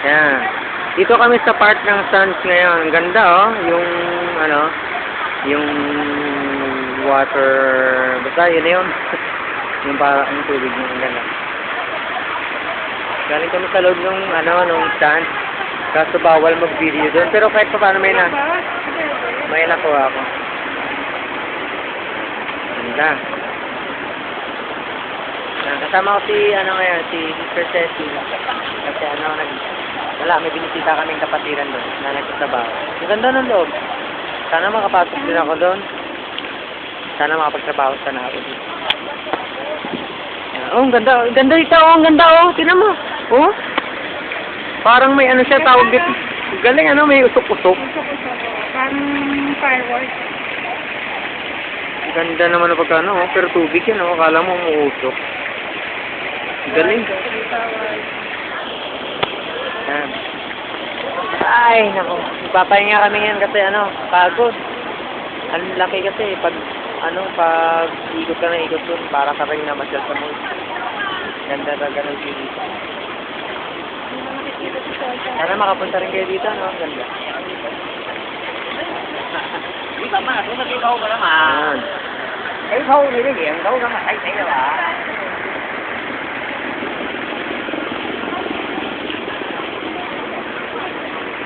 Ayan. Dito kami sa part ng Sands ngayon. Ang ganda, oh. Yung, ano, yung water, basta yun na yun. Yung parang yung tubig yung ganda. Galing kami sa loob ng, ano, nung stand. Kaso bawal mag-video doon. Pero kahit pa paano may nakuha ako. Ganda. Kasama ko si, ano ngayon, si Mr. Ceci. Kasi ano, wala, may binisita kaming kapatiran doon na nagsasabaw. Ang ganda ng loob. Sana makapasok din ako doon. Sana makapagtrabaho sana ako dito. Oh, ang ganda. Ang ganda dito, oh. Ang ganda, oh. Tingnan mo. Oh. Parang may ano siya tawag dito. Galing, ano, may usok-usok. Usok-usok. Parang fireworks. Ganda naman ang pagkano, oh. Pero tubig yan, oh. Akala mo umuusok. Galing. Yan. Ay, naku. Ipapahinga kami yan kasi ano, pagod. Ang laki kasi pag ikot ka na ikot dun, para ka rin namasyal sa mood. Ganda talaga ng TV. Sana makapunta rin kayo dito, no? Ganda. Di ba mà xuống cái khâu rồi đó mà. Cái khâu thì cái diện đâu đó mà thấy rồi bà.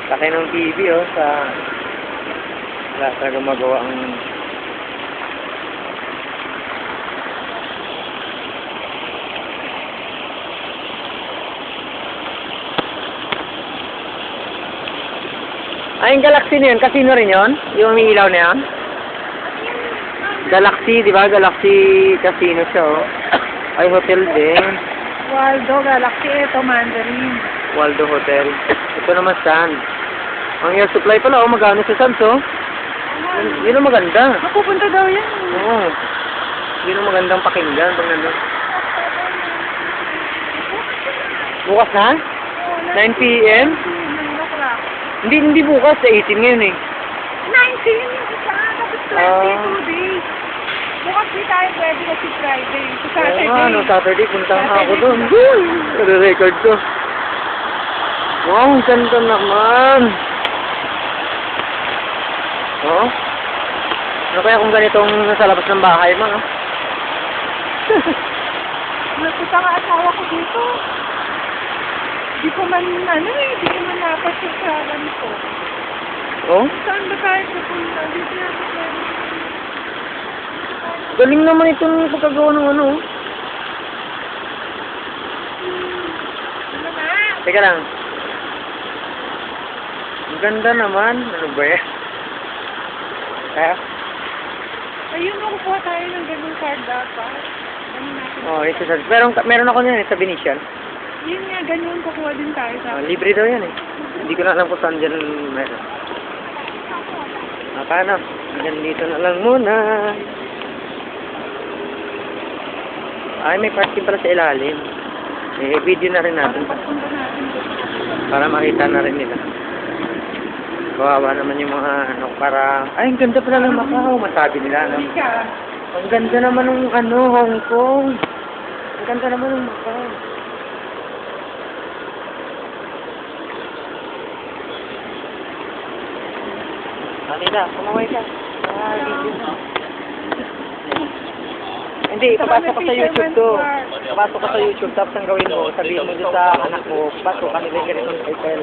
Laki ng TV, oh, sa wala talaga magawa ang ay, yung Galaxy na yun, casino rin yun? Yung may ilaw na yan? Galaxy, di ba? Galaxy Casino siya, oh. Ay, hotel din. Waldo, Galaxy, ito, Mandarin. Waldo Hotel. Ito naman Sands. Ang air supply pala, oh, magano sa Sands, oh. Yun ang maganda. Mapupunta daw yan. Oo. Yun ang magandang pakinggan pag nandun. Bukas na? 9 p.m.? 9 o'clock. Hindi bukas, sa 18 ngayon eh. 19 yung isa, tapos 22 days. Bukas di tayo pwede kasi Friday. Sa Saturday. Ano, Saturday, punta ako doon. Record ko. Wow, ang ganda naman. Oo. Ano kaya kung ganitong nasa labas ng bahay mo, no? Nagpunta nga asawa ko dito. Di ko man, di ko man napasyasalan ko. Oh? Saan ba tayo pupunta? Dito na ako pwede. Galing naman itong pagkagawa ng ano. Ano na? Teka lang. Ang ganda naman. Ano ba yan? Kaya? Ayun, makukuha tayo ng ganung card dapat. Ano natin? Oh, ito sa... Meron ako niyan eh, sa Venetian. Yun nga, ganun kukuha din tayo sa Libre daw yan eh. Hindi ko na alam kung saan dyan meron. Paano? Hanggang dito na lang muna. Ay, may parking pala sa ilalim. Eh, video na rin natin. pagpunta natin. Para makita na rin nila. Kawawa naman yung mga ano, para... Ay, ang ganda pala ng Macau. Masabi nila, no? Ang ganda naman ng ano, Hong Kong. Ang ganda naman ng Macau. Halika, kumaway ka. Hindi, papasok ko sa YouTube to. Papasok ko sa YouTube, tapos ang gawin mo, sabihin mo dito sa anak mo, pasok ka nila yung ganitong title.